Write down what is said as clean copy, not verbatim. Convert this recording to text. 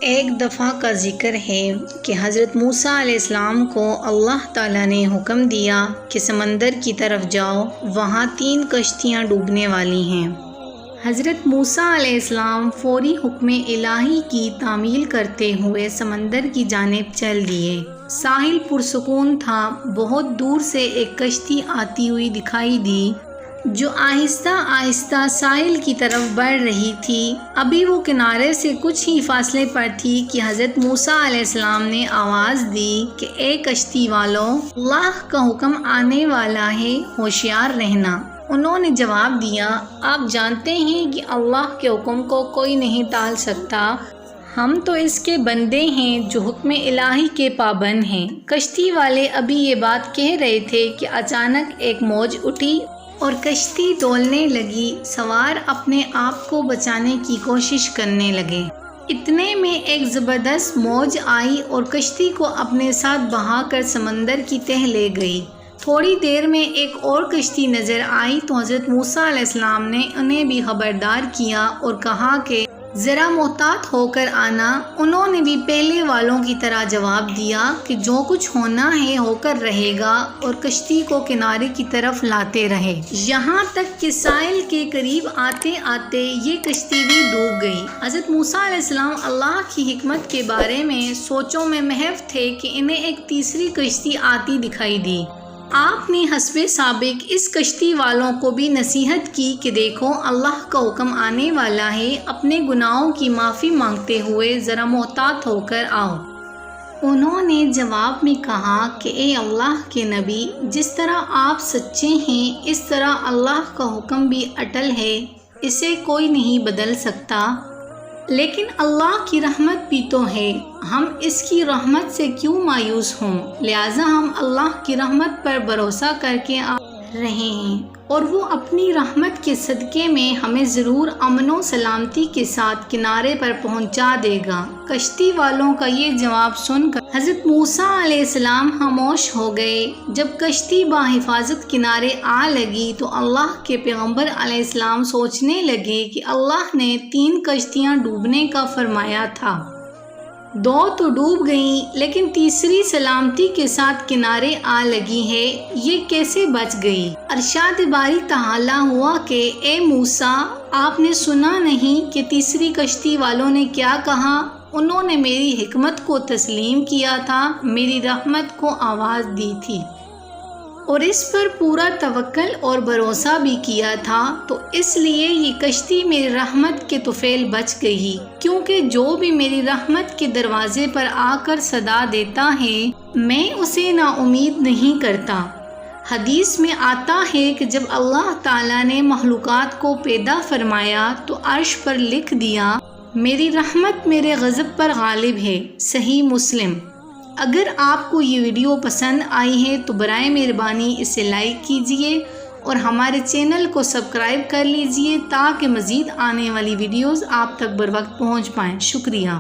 ایک دفعہ کا ذکر ہے کہ حضرت موسیٰ علیہ السلام کو اللہ تعالیٰ نے حکم دیا کہ سمندر کی طرف جاؤ، وہاں 3 کشتیاں ڈوبنے والی ہیں۔ حضرت موسیٰ علیہ السلام فوری حکم الہی کی تعمیل کرتے ہوئے سمندر کی جانب چل دیے۔ ساحل پرسکون تھا۔ بہت دور سے ایک کشتی آتی ہوئی دکھائی دی جو آہستہ آہستہ ساحل کی طرف بڑھ رہی تھی۔ ابھی وہ کنارے سے کچھ ہی فاصلے پر تھی کہ حضرت موسیٰ علیہ السلام نے آواز دی کہ اے کشتی والوں، اللہ کا حکم آنے والا ہے، ہوشیار رہنا۔ انہوں نے جواب دیا، آپ جانتے ہیں کہ اللہ کے حکم کو کوئی نہیں ٹال سکتا، ہم تو اس کے بندے ہیں جو حکم الہی کے پابند ہیں۔ کشتی والے ابھی یہ بات کہہ رہے تھے کہ اچانک ایک موج اٹھی اور کشتی ڈولنے لگی۔ سوار اپنے آپ کو بچانے کی کوشش کرنے لگے۔ اتنے میں ایک زبردست موج آئی اور کشتی کو اپنے ساتھ بہا کر سمندر کی تہہ لے گئی۔ تھوڑی دیر میں ایک اور کشتی نظر آئی تو حضرت موسیٰ علیہ السلام نے انہیں بھی خبردار کیا اور کہا کہ ذرا محتاط ہو کر آنا۔ انہوں نے بھی پہلے والوں کی طرح جواب دیا کہ جو کچھ ہونا ہے ہو کر رہے گا، اور کشتی کو کنارے کی طرف لاتے رہے، یہاں تک کہ ساحل کے قریب آتے آتے یہ کشتی بھی ڈوب گئی۔ حضرت موسیٰ علیہ السلام اللہ کی حکمت کے بارے میں سوچوں میں محو تھے کہ انہیں ایک تیسری کشتی آتی دکھائی دی۔ آپ نے حسب سابق اس کشتی والوں کو بھی نصیحت کی کہ دیکھو، اللہ کا حکم آنے والا ہے، اپنے گناہوں کی معافی مانگتے ہوئے ذرا محتاط ہو کر آؤ۔ انہوں نے جواب میں کہا کہ اے اللہ کے نبی، جس طرح آپ سچے ہیں اس طرح اللہ کا حکم بھی اٹل ہے، اسے کوئی نہیں بدل سکتا، لیکن اللہ کی رحمت بھی تو ہے، ہم اس کی رحمت سے کیوں مایوس ہوں؟ لہٰذا ہم اللہ کی رحمت پر بھروسہ کر کے آ رہے ہیں، اور وہ اپنی رحمت کے صدقے میں ہمیں ضرور امن و سلامتی کے ساتھ کنارے پر پہنچا دے گا۔ کشتی والوں کا یہ جواب سن کر حضرت موسیٰ علیہ السلام خاموش ہو گئے۔ جب کشتی بحفاظت کنارے آ لگی تو اللہ کے پیغمبر علیہ السلام سوچنے لگے کہ اللہ نے 3 کشتیاں ڈوبنے کا فرمایا تھا، 2 تو ڈوب گئیں، لیکن تیسری سلامتی کے ساتھ کنارے آ لگی ہے، یہ کیسے بچ گئی؟ ارشاد باری تعالیٰ ہوا کہ اے موسیٰ، آپ نے سنا نہیں کہ تیسری کشتی والوں نے کیا کہا؟ انہوں نے میری حکمت کو تسلیم کیا تھا، میری رحمت کو آواز دی تھی اور اس پر پورا توکل اور بھروسہ بھی کیا تھا، تو اس لیے یہ کشتی میری رحمت کے طفیل بچ گئی، کیونکہ جو بھی میری رحمت کے دروازے پر آ کر صدا دیتا ہے میں اسے نا امید نہیں کرتا۔ حدیث میں آتا ہے کہ جب اللہ تعالیٰ نے مخلوقات کو پیدا فرمایا تو عرش پر لکھ دیا، میری رحمت میرے غضب پر غالب ہے۔ صحیح مسلم۔ اگر آپ کو یہ ویڈیو پسند آئی ہے تو برائے مہربانی اسے لائک کیجئے اور ہمارے چینل کو سبسکرائب کر لیجئے تاکہ مزید آنے والی ویڈیوز آپ تک بروقت پہنچ پائیں۔ شکریہ۔